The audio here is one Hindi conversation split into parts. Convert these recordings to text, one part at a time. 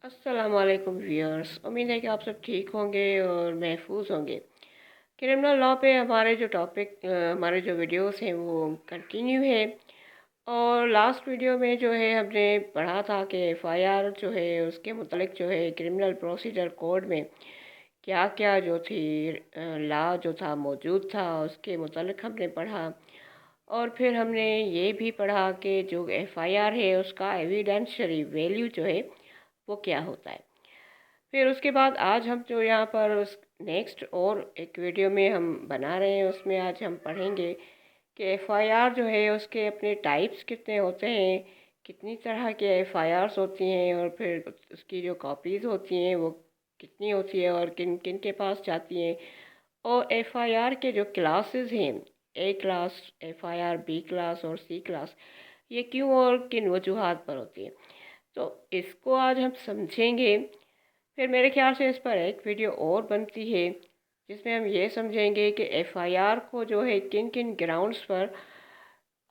अस्सलाम वालेकुम व्यूअर्स। उम्मीद है कि आप सब ठीक होंगे और महफूज होंगे। क्रिमिनल लॉ पे हमारे जो हमारे जो वीडियोस हैं वो कंटिन्यू है। और लास्ट वीडियो में जो है हमने पढ़ा था कि एफआईआर जो है उसके मुतालिक जो है क्रिमिनल प्रोसीजर कोड में क्या क्या जो थी लॉ जो था मौजूद था उसके मुतालिक हमने पढ़ा। और फिर हमने ये भी पढ़ा कि जो एफआईआर है उसका एविडेंशियरी वैल्यू जो है वो क्या होता है। फिर उसके बाद आज हम जो यहाँ पर उस नेक्स्ट और एक वीडियो में हम बना रहे हैं उसमें आज हम पढ़ेंगे कि एफआईआर जो है उसके अपने टाइप्स कितने होते हैं, कितनी तरह के एफआईआर्स होती हैं और फिर उसकी जो कॉपीज़ होती हैं वो कितनी होती है और किन किन के पास जाती हैं। और एफआईआर के जो क्लासेस हैं, ए क्लास एफआईआर, बी क्लास और सी क्लास, ये क्यों और किन वजूहात पर होती है, तो इसको आज हम समझेंगे। फिर मेरे ख्याल से इस पर एक वीडियो और बनती है जिसमें हम ये समझेंगे कि एफआईआर को जो है किन किन ग्राउंड्स पर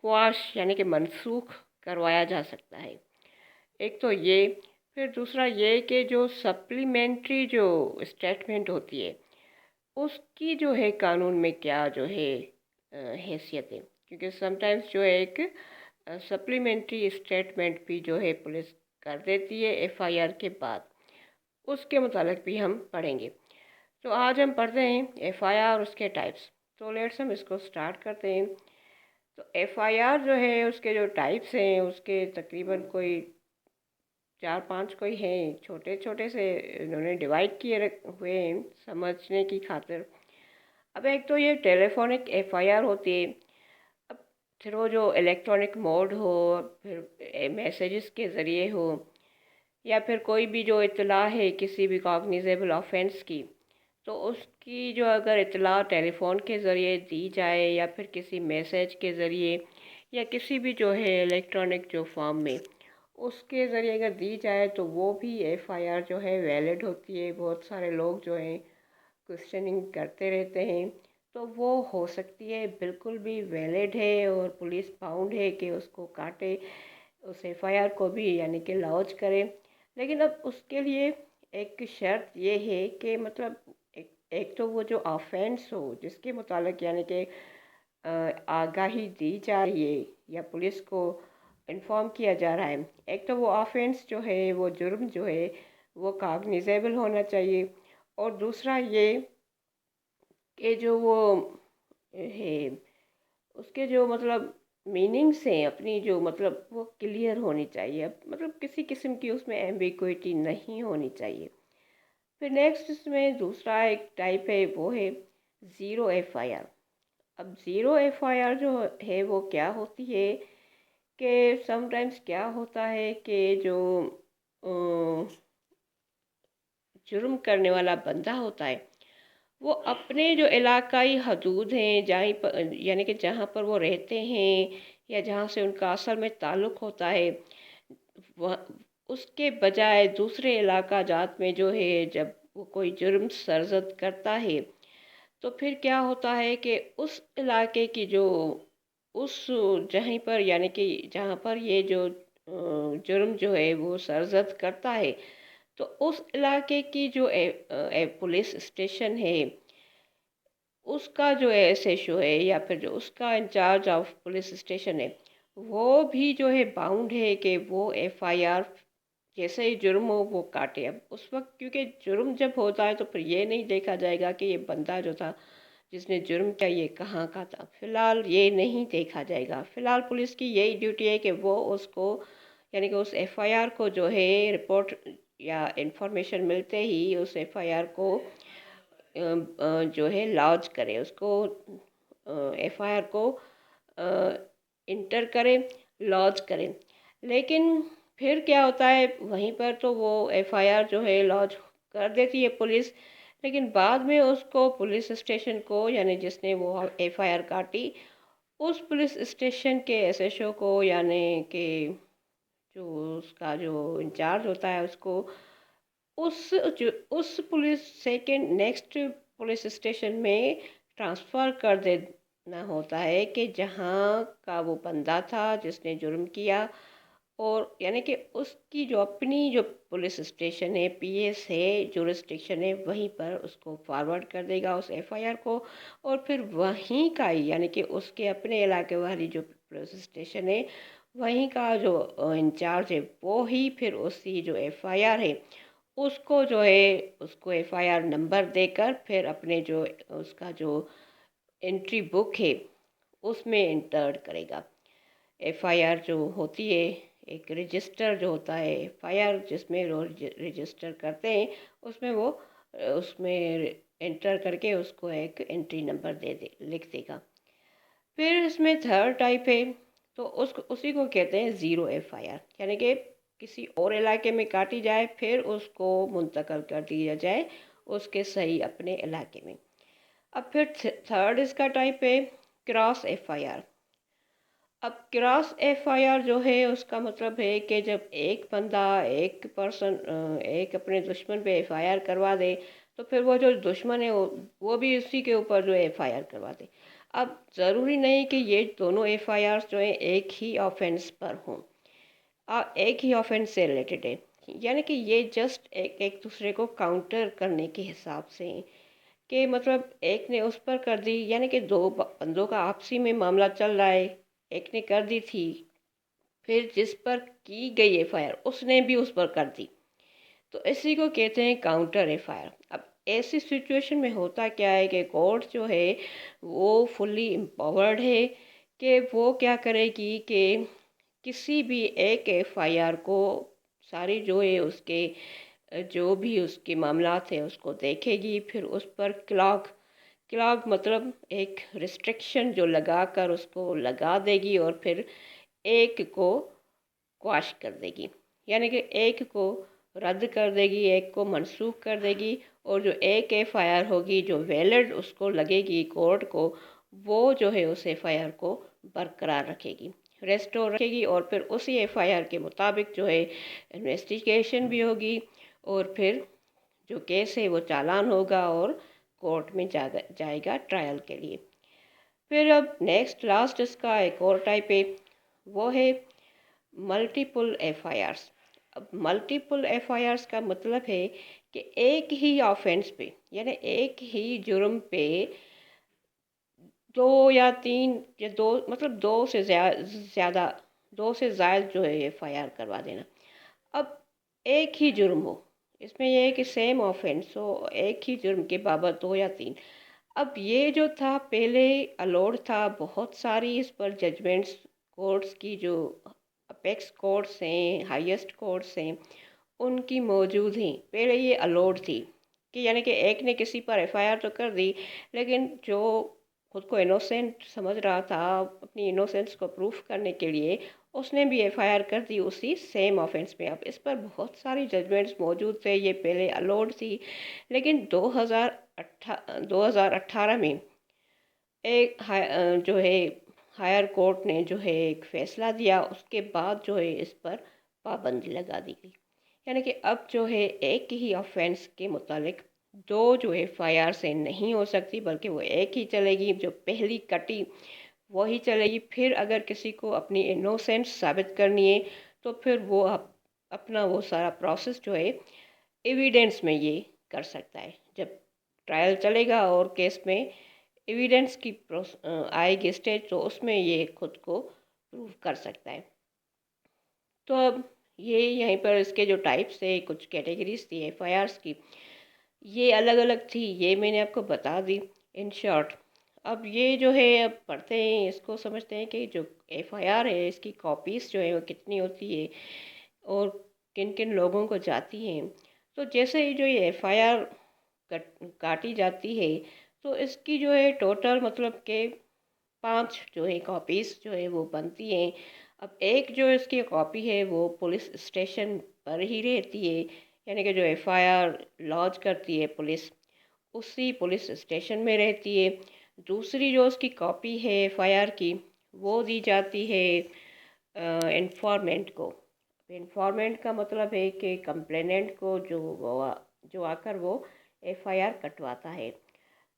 क्वाश यानी कि मनसूख करवाया जा सकता है। एक तो ये, फिर दूसरा ये कि जो सप्लीमेंट्री जो स्टेटमेंट होती है उसकी जो है कानून में क्या जो है हैसियत है, क्योंकि समटाइम्स जो है एक सप्लीमेंट्री स्टेटमेंट भी जो है पुलिस कर देती है एफआईआर के बाद, उसके मुतालिक भी हम पढ़ेंगे। तो आज हम पढ़ते हैं एफआईआर और उसके टाइप्स। तो लेट्स हम इसको स्टार्ट करते हैं। तो एफआईआर जो है उसके जो टाइप्स हैं उसके तकरीबन कोई चार पांच कोई हैं, छोटे छोटे से इन्होंने डिवाइड किए हुए हैं समझने की खातिर। अब एक तो ये टेलीफोनिक एफआईआर होती है। अब फिर वो जो इलेक्ट्रॉनिक मोड हो, फिर मैसेजेस के ज़रिए हो, या फिर कोई भी जो इतला है किसी भी कॉग्निजेबल ऑफेंस की, तो उसकी जो अगर इतला टेलीफोन के ज़रिए दी जाए या फिर किसी मैसेज के ज़रिए या किसी भी जो है इलेक्ट्रॉनिक जो फॉर्म में उसके ज़रिए अगर दी जाए तो वो भी एफआईआर जो है वैलिड होती है। बहुत सारे लोग जो हैं क्वेश्चनिंग करते रहते हैं, तो वो हो सकती है, बिल्कुल भी वैलिड है और पुलिस बाउंड है कि उसको काटे, उस एफआईआर को भी यानी कि लॉन्च करे। लेकिन अब उसके लिए एक शर्त ये है कि मतलब एक तो वो जो ऑफेंस हो जिसके मुतालिक यानी कि आगाही दी जा रही है या पुलिस को इन्फॉर्म किया जा रहा है, एक तो वो ऑफेंस जो है वो जुर्म जो है वो कागनिजेबल होना चाहिए। और दूसरा ये कि जो वो है उसके जो मतलब मीनिंग्स हैं अपनी जो मतलब वो क्लियर होनी चाहिए, मतलब किसी किस्म की उसमें एम्बिग्विटी नहीं होनी चाहिए। फिर नेक्स्ट इसमें दूसरा एक टाइप है वो है ज़ीरो एफआईआर। अब ज़ीरो एफआईआर जो है वो क्या होती है कि समटाइम्स क्या होता है कि जो जुर्म करने वाला बंदा होता है वो अपने जो इलाकाई हदूद हैं जहाँ पर यानी कि जहाँ पर वो रहते हैं या जहाँ से उनका असल में ताल्लुक़ होता है, वह उसके बजाय दूसरे इलाका जात में जो है जब वो कोई जुर्म सरजद करता है, तो फिर क्या होता है कि उस इलाके की जो उस जहीं पर यानी कि जहाँ पर ये जो जुर्म जो है वो सरजद करता है, तो उस इलाके की जो पुलिस स्टेशन है उसका जो एसएचओ है या फिर जो उसका इंचार्ज ऑफ पुलिस स्टेशन है वो भी जो है बाउंड है कि वो एफआईआर जैसे ही जुर्म हो वो काटे। अब उस वक्त क्योंकि जुर्म जब होता है तो फिर ये नहीं देखा जाएगा कि ये बंदा जो था जिसने जुर्म किया ये कहाँ का था, फिलहाल ये नहीं देखा जाएगा। फिलहाल पुलिस की यही ड्यूटी है कि वो उसको यानी कि उस एफआईआर को जो है रिपोर्ट या इंफॉर्मेशन मिलते ही उस एफआईआर को जो है लॉन्च करें, उसको एफआईआर को इंटर करें, लॉन्च करें। लेकिन फिर क्या होता है वहीं पर तो वो एफआईआर जो है लॉन्च कर देती है पुलिस, लेकिन बाद में उसको पुलिस स्टेशन को यानी जिसने वो एफआईआर काटी उस पुलिस स्टेशन के एसएचओ को यानी कि जो उसका जो इंचार्ज होता है उसको उस उस police second next police station में ट्रांसफ़र कर देना होता है कि जहाँ का वो बंदा था जिसने जुर्म किया और यानी कि उसकी जो अपनी जो पुलिस स्टेशन है, पीएस है, जुरिस्डिक्शन है, वहीं पर उसको फॉरवर्ड कर देगा उस एफआईआर को। और फिर वहीं का ही यानी कि उसके अपने इलाके वाली जो पुलिस स्टेशन है, वहीं का जो इंचार्ज है, वो ही फिर उसी जो एफआईआर है उसको जो है उसको एफआईआर नंबर देकर फिर अपने जो उसका जो एंट्री बुक है उसमें इंटर करेगा। एफआईआर जो होती है, एक रजिस्टर जो होता है एफआईआर जिसमें रजिस्टर करते हैं, उसमें वो उसमें एंटर करके उसको एक एंट्री नंबर दे दे लिख देगा। फिर इसमें थर्ड टाइप है, तो उसको उसी को कहते हैं ज़ीरो एफआईआर, यानी कि किसी और इलाके में काटी जाए फिर उसको मुंतकिल कर दिया जाए उसके सही अपने इलाके में। अब फिर थर्ड इसका टाइप है क्रॉस एफआईआर। अब क्रॉस एफआईआर जो है उसका मतलब है कि जब एक बंदा एक पर्सन एक अपने दुश्मन पे एफआईआर करवा दे, तो फिर वो जो दुश्मन है वो भी उसी के ऊपर जो एफआईआर करवा दे। अब ज़रूरी नहीं कि ये दोनों एफआईआर जो है एक ही ऑफेंस पर हों, एक ही ऑफेंस से रिलेटेड है, यानी कि ये जस्ट एक एक दूसरे को काउंटर करने के हिसाब से हैं। कि मतलब एक ने उस पर कर दी, यानी कि दो बंदों का आपसी में मामला चल रहा है, एक ने कर दी थी, फिर जिस पर की गई एफआईआर उसने भी उस पर कर दी, तो इसी को कहते हैं काउंटर एफआईआर। अब ऐसी सिचुएशन में होता क्या है कि कोर्ट जो है वो फुल्ली एम्पावर्ड है कि वो क्या करेगी कि किसी भी एक एफआईआर को सारी जो है उसके जो भी उसके मामलात है उसको देखेगी, फिर उस पर क्लॉक क्लॉक मतलब एक रिस्ट्रिक्शन जो लगा कर उसको लगा देगी और फिर एक को क्वाश कर देगी, यानी कि एक को रद्द कर देगी, एक को मनसूख कर देगी। और जो एक एफआईआर होगी जो वैलिड उसको लगेगी कोर्ट को, वो जो है उस एफआईआर को बरकरार रखेगी, रेस्टोर रखेगी। और फिर उसी एफआईआर के मुताबिक जो है इन्वेस्टिगेशन भी होगी और फिर जो केस है वो चालान होगा और कोर्ट में जाएगा ट्रायल के लिए। फिर अब नेक्स्ट लास्ट इसका एक और टाइप है, वो है मल्टीपल एफआईआर्स। अब मल्टीपल एफआईआर्स का मतलब है कि एक ही ऑफेंस पे यानी एक ही जुर्म पे दो या तीन या दो मतलब दो से ज़्यादा दो से ज़ायद जो है एफआईआर करवा देना। अब एक ही जुर्म हो, इसमें यह है कि सेम ऑफेंस हो, एक ही जुर्म के बाबत दो या तीन। अब ये जो था पहले अलाउड था, बहुत सारी इस पर जजमेंट्स कोर्ट्स की जो अपेक्स कोर्ट्स हैं, हाईएस्ट कोर्ट्स हैं, उनकी मौजूद हैं। पहले ये अलाउड थी कि यानी कि एक ने किसी पर एफआईआर तो कर दी, लेकिन जो खुद को इनोसेंट समझ रहा था अपनी इनोसेंस को प्रूफ करने के लिए, उसने भी एफआईआर कर दी उसी सेम ऑफेंस में। अब इस पर बहुत सारी जजमेंट्स मौजूद थे, ये पहले अलाउड थी, लेकिन 2018 में एक जो है हायर कोर्ट ने जो है एक फ़ैसला दिया, उसके बाद जो है इस पर पाबंदी लगा दी गई। यानी कि अब जो है एक ही ऑफेंस के मुतालिक दो जो एफआईआर से नहीं हो सकती, बल्कि वो एक ही चलेगी, जो पहली कटी वही चलेगी। फिर अगर किसी को अपनी इनोसेंस साबित करनी है तो फिर वो अपना वो सारा प्रोसेस जो है एविडेंस में ये कर सकता है। जब ट्रायल चलेगा और केस में एविडेंस की आएगी स्टेज, तो उसमें ये खुद को प्रूव कर सकता है। तो अब ये यहीं पर इसके जो टाइप्स थे, कुछ कैटेगरीज थी एफआईआर्स की, ये अलग अलग थी, ये मैंने आपको बता दी इन शॉर्ट। अब ये जो है अब पढ़ते हैं, इसको समझते हैं कि जो एफआईआर है इसकी कॉपीज़ जो है वो कितनी होती है और किन किन लोगों को जाती हैं। तो जैसे ही जो ये एफआईआर काटी जाती है, तो इसकी जो है टोटल मतलब के 5 जो है कॉपीज़ जो है वो बनती हैं। अब एक जो इसकी कॉपी है वो पुलिस स्टेशन पर ही रहती है, यानी कि जो एफआईआर लॉन्च करती है पुलिस, उसी पुलिस स्टेशन में रहती है। दूसरी जो उसकी कॉपी है एफआईआर की, वो दी जाती है इंफॉर्मेंट को। इंफॉर्मेंट का मतलब है कि कंप्लेनेंट को जो आकर वो एफआईआर कटवाता है।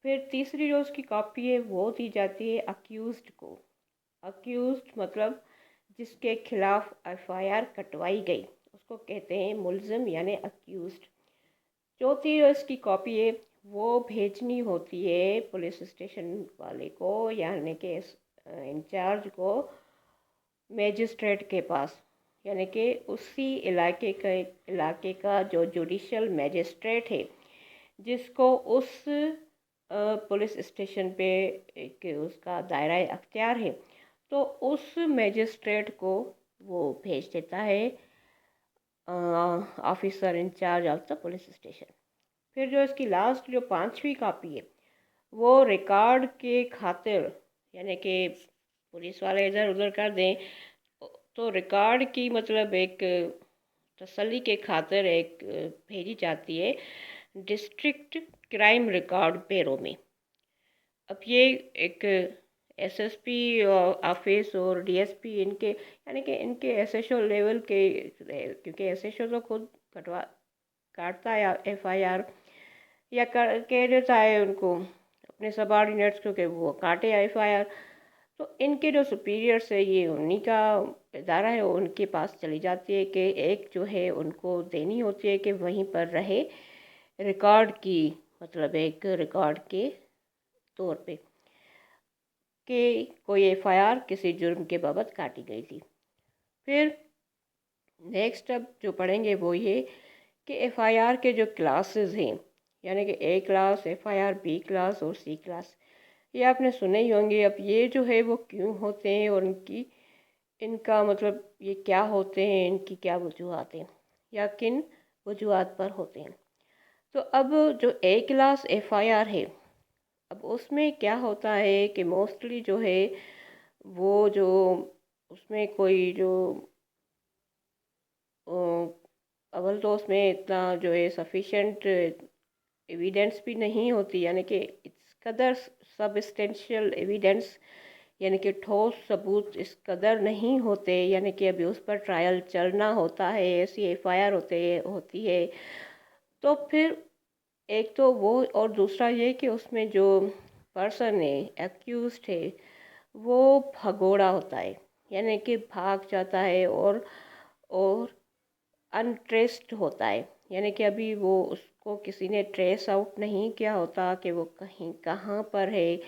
फिर तीसरी जो उसकी कॉपी है वो दी जाती है अक्यूज्ड को। अक्यूज्ड मतलब जिसके खिलाफ एफआईआर कटवाई गई उसको कहते हैं मुलजिम यानी अक्यूज्ड। चौथी जो इसकी कॉपी है वो भेजनी होती है पुलिस स्टेशन वाले को यानी कि इंचार्ज को मैजिस्ट्रेट के पास, यानी कि उसी इलाके का जो जुडिशल मैजिस्ट्रेट है जिसको उस पुलिस स्टेशन पे एक उसका दायरा अख्तियार है, तो उस मैजिस्ट्रेट को वो भेज देता है officer in charge of the police station. फिर जो इसकी लास्ट जो पांचवी कॉपी है वो रिकॉर्ड के खातिर, यानी कि पुलिस वाले इधर उधर कर दें तो रिकॉर्ड की मतलब एक तसल्ली के खातिर एक भेजी जाती है डिस्ट्रिक्ट क्राइम रिकॉर्ड ब्यूरो में। अब ये एक एसएसपी ऑफिस और डीएसपी इनके यानी कि इनके एसएचओ लेवल के, क्योंकि एसएचओ तो खुद काटता है एफआईआर या कह देता है उनको अपने सबऑर्डिनेट्स को कि वो काटे एफआईआर, तो इनके जो सुपीरियर्स है ये उन्हीं का इदारा है, उनके पास चली जाती है कि एक जो है उनको देनी होती है कि वहीं पर रहे रिकॉर्ड की, मतलब एक रिकॉर्ड के तौर पे कि कोई एफआईआर किसी जुर्म के बाबत काटी गई थी। फिर नेक्स्ट अब जो पढ़ेंगे वो ये कि एफआईआर के जो क्लासेस हैं, यानी कि ए क्लास एफआईआर, बी क्लास और सी क्लास, ये आपने सुने ही होंगे। अब ये जो है वो क्यों होते हैं और इनका मतलब ये क्या होते हैं, इनकी क्या वजूहत हैं या किन वजूहत पर होते हैं। तो अब जो ए क्लास एफआईआर है, अब उसमें क्या होता है कि मोस्टली जो है वो जो उसमें कोई जो अव्वल तो उसमें इतना जो है सफिशेंट एविडेंस भी नहीं होती, यानी कि इस कदर सबस्टेंशियल एविडेंस यानी कि ठोस सबूत इस कदर नहीं होते, यानी कि अभी उस पर ट्रायल चलना होता है, ऐसी एफआईआर होती है। तो फिर एक तो वो और दूसरा ये कि उसमें जो पर्सन है एक्यूज्ड है वो भगोड़ा होता है, यानी कि भाग जाता है और अनट्रेस्ड होता है, यानी कि अभी वो उसको किसी ने ट्रेस आउट नहीं किया होता कि वो कहीं कहाँ पर है,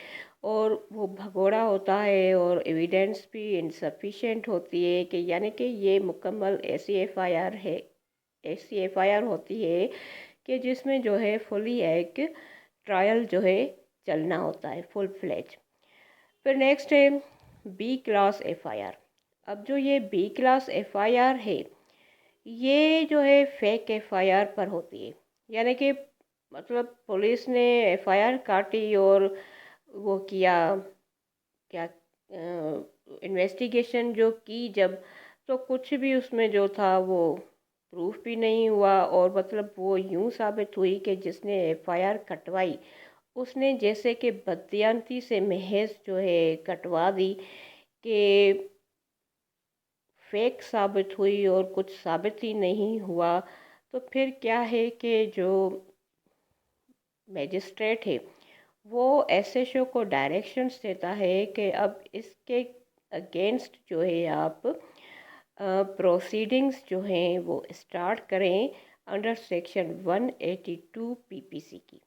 और वो भगोड़ा होता है और एविडेंस भी इनसफिशेंट होती है कि यानी कि ये मुकम्मल ऐसी एफआईआर होती है कि जिसमें जो है फुली एक ट्रायल जो है चलना होता है फुल फ्लेज। फिर नेक्स्ट है बी क्लास एफआईआर। अब जो ये बी क्लास एफआईआर है ये जो है फेक एफआईआर पर होती है, यानी कि मतलब पुलिस ने एफआईआर काटी और वो किया क्या इन्वेस्टिगेशन जो की जब, तो कुछ भी उसमें जो था वो प्रूफ भी नहीं हुआ, और मतलब वो यूं साबित हुई कि जिसने एफआईआर कटवाई उसने जैसे कि बददियानती से महज जो है कटवा दी कि फेक साबित हुई और कुछ साबित ही नहीं हुआ। तो फिर क्या है कि जो मैजिस्ट्रेट है वो एसएचओ को डायरेक्शंस देता है कि अब इसके अगेंस्ट जो है आप प्रोसीडिंग्स जो हैं वो स्टार्ट करें अंडर सेक्शन 182 पीपीसी की।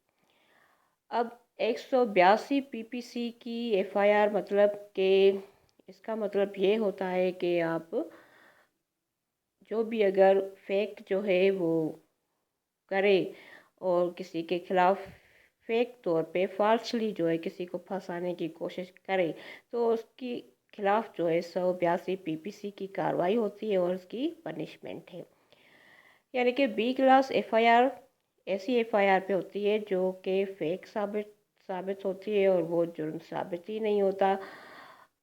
अब 182 पीपीसी की एफआईआर मतलब कि इसका मतलब ये होता है कि आप जो भी अगर फेक जो है वो करे और किसी के खिलाफ फेक तौर पे फॉल्सली जो है किसी को फंसाने की कोशिश करे तो उसकी खिलाफ जो है 182 पीपीसी की कार्रवाई होती है और उसकी पनिशमेंट है। यानी कि बी क्लास एफआईआर ऐसी एफआईआर पे होती है जो कि फेक साबित होती है और वो जुर्म साबित ही नहीं होता।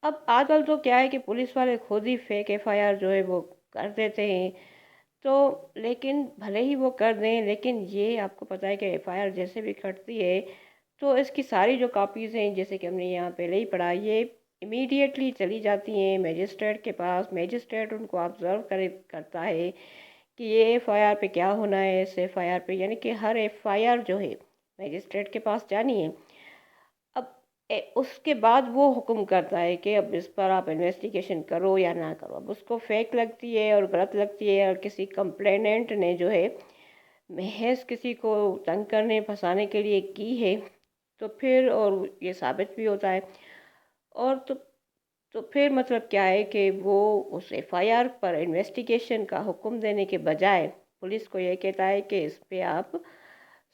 अब आजकल तो क्या है कि पुलिस वाले खुद ही फेक एफआईआर जो है वो कर देते हैं, तो लेकिन भले ही वो कर दें लेकिन ये आपको पता है कि एफआईआर जैसे भी कटती है तो इसकी सारी जो कॉपीज़ हैं जैसे कि हमने यहाँ पहले ही पढ़ा, ये इमीडिएटली चली जाती हैं मैजिस्ट्रेट के पास। मैजिस्ट्रेट उनको ऑब्ज़र्व करता है कि ये एफआईआर पे क्या होना है, इस एफआईआर पे, यानी कि हर एफआईआर जो है मैजिस्ट्रेट के पास जानी है। अब उसके बाद वो हुक्म करता है कि अब इस पर आप इन्वेस्टिगेशन करो या ना करो। अब उसको फेक लगती है और गलत लगती है, और किसी कंप्लेनेंट ने जो है महज किसी को तंग करने फंसाने के लिए की है, तो फिर और ये साबित भी होता है, और तो फिर मतलब क्या है कि वो उस एफआईआर पर इन्वेस्टिगेशन का हुक्म देने के बजाय पुलिस को ये कहता है कि इस पे आप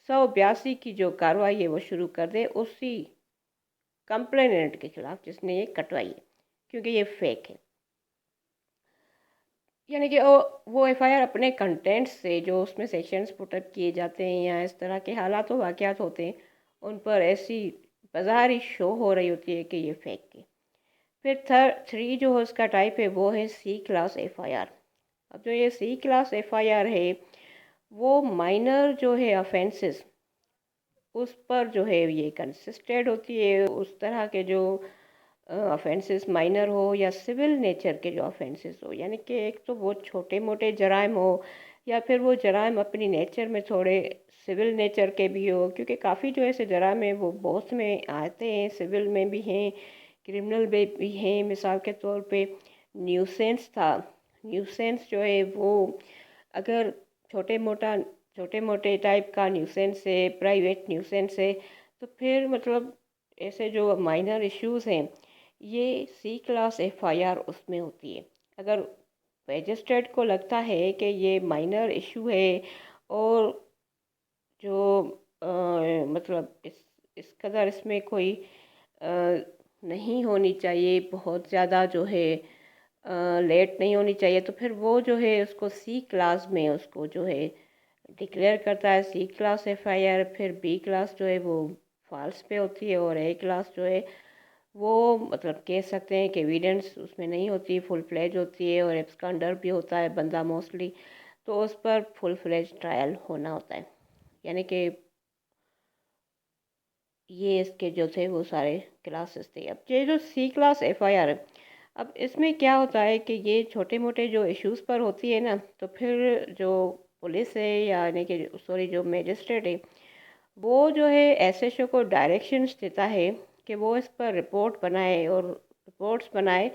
182 की जो कार्रवाई है वो शुरू कर दे उसी कंप्लेनेंट के खिलाफ जिसने ये कटवाई है, क्योंकि ये फेक है। यानी कि वो एफआईआर अपने कंटेंट से, जो उसमें सेक्शंस पुटअप किए जाते हैं या इस तरह के हालात व वाक़यात होते हैं, उन पर ऐसी बाज़ारी शो हो रही होती है कि ये फेक है। फिर 3 जो है उसका टाइप है वो है सी क्लास एफआईआर। अब जो ये सी क्लास एफआईआर है वो माइनर जो है ऑफेंसेस उस पर जो है ये कंसिस्टेड होती है। उस तरह के जो ऑफेंसेस माइनर हो या सिविल नेचर के जो ऑफेंसेस हो, यानी कि एक तो वो छोटे मोटे जराइम हो या फिर वो जराइम अपनी नेचर में थोड़े सिविल नेचर के भी हो, क्योंकि काफ़ी जो ऐसे जराइम हैं वो बहुत में आते हैं, सिविल में भी हैं, क्रिमिनल में भी हैं। मिसाल के तौर पे न्यूसेंस था। न्यूसेंस जो है वो अगर छोटे मोटे टाइप का न्यूसेंस है, प्राइवेट न्यूसेंस है, तो फिर मतलब ऐसे जो माइनर इश्यूज़ हैं ये सी क्लास एफआईआर उसमें होती है। अगर मजिस्ट्रेट को लगता है कि ये माइनर इशू है और जो मतलब इस कदर इसमें कोई अ, नहीं होनी चाहिए, बहुत ज़्यादा जो है लेट नहीं होनी चाहिए, तो फिर वो जो है उसको सी क्लास में उसको जो है डिक्लेयर करता है सी क्लास एफआईआर। फिर बी क्लास जो है वो फॉल्स पे होती है, और ए क्लास जो है वो मतलब कह सकते हैं कि एविडेंस उसमें नहीं होती, फुल फ्लेज होती है, और एब्सकॉन्डर भी होता है बंदा मोस्टली, तो उस पर फुल फ्लेज ट्रायल होना होता है। यानी कि ये इसके जो थे वो सारे क्लासेस थे। अब ये जो सी क्लास एफआईआर है, अब इसमें क्या होता है कि ये छोटे मोटे जो इश्यूज़ पर होती है ना, तो फिर जो पुलिस है यानी कि सॉरी जो मजिस्ट्रेट है वो जो है एसएचओ को डायरेक्शंस देता है कि वो इस पर रिपोर्ट बनाए, और रिपोर्ट्स बनाए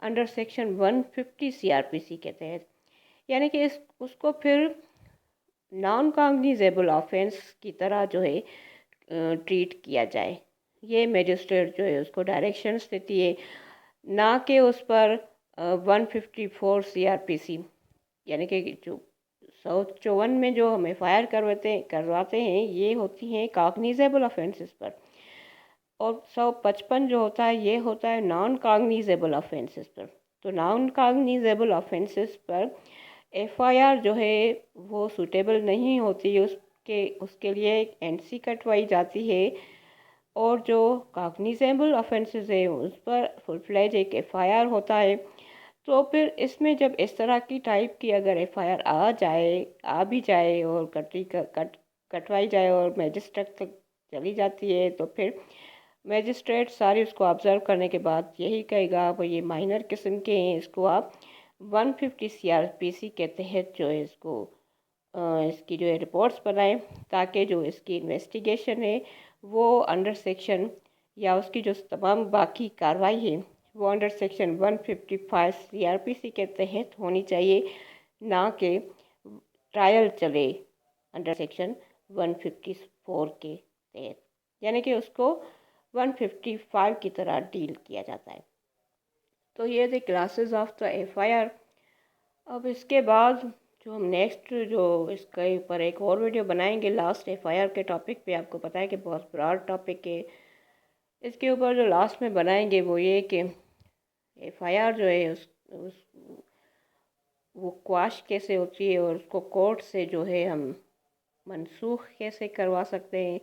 अंडर सेक्शन 150 सीआरपीसी के तहत। यानी कि इस उसको फिर नॉन कॉग्निजेबल ऑफेंस की तरह जो है ट्रीट किया जाए। ये मजिस्ट्रेट जो है उसको डायरेक्शंस देती है, ना कि उस पर 154 सीआरपीसी, यानी कि जो 154 में जो हम एफआईआर करवाते हैं ये होती हैं कॉग्निजेबल ऑफेंसेस पर, और 155 जो होता है ये होता है नॉन कॉग्निजेबल ऑफेंसेस पर। तो नॉन कॉग्निजेबल ऑफेंसेस पर एफआईआर जो है वो सूटेबल नहीं होती, उसके उसके लिए एक एनसी कटवाई जाती है, और जो कॉग्निजेबल ऑफेंसेस है उस पर फुल फ्लेज एक एफआईआर होता है। तो फिर इसमें जब इस तरह की टाइप की अगर एफआईआर आ भी जाए और कटवाई जाए और मजिस्ट्रेट तक चली जाती है, तो फिर मजिस्ट्रेट सारी उसको ऑब्जर्व करने के बाद यही कहेगा आप ये माइनर किस्म के हैं, इसको आप 150 सीआरपीसी के तहत जो है इसको इसकी जो है रिपोर्ट्स बनाएं, ताकि जो इसकी इन्वेस्टिगेशन है वो अंडर सेक्शन या उसकी जो तमाम बाकी कार्रवाई है वो अंडर सेक्शन 155 सीआरपीसी के तहत होनी चाहिए, ना कि ट्रायल चले अंडर सेक्शन 154 के तहत। यानी कि उसको 155 की तरह डील किया जाता है। तो ये थे क्लासेस ऑफ द एफआईआर। अब इसके बाद जो हम नेक्स्ट जो इसके ऊपर एक और वीडियो बनाएंगे लास्ट एफआईआर के टॉपिक पे, आपको पता है कि बहुत ब्रॉड टॉपिक है। इसके ऊपर जो लास्ट में बनाएंगे वो ये कि एफआईआर जो है उस वो क्वाश कैसे होती है, और उसको कोर्ट से जो है हम मनसूख कैसे करवा सकते हैं,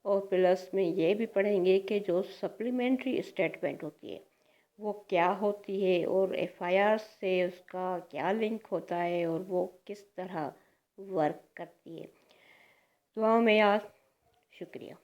और प्लस में ये भी पढ़ेंगे कि जो सप्लीमेंट्री स्टेटमेंट होती है वो क्या होती है, और एफआईआर से उसका क्या लिंक होता है, और वो किस तरह वर्क करती है। दुआओं में याद। शुक्रिया।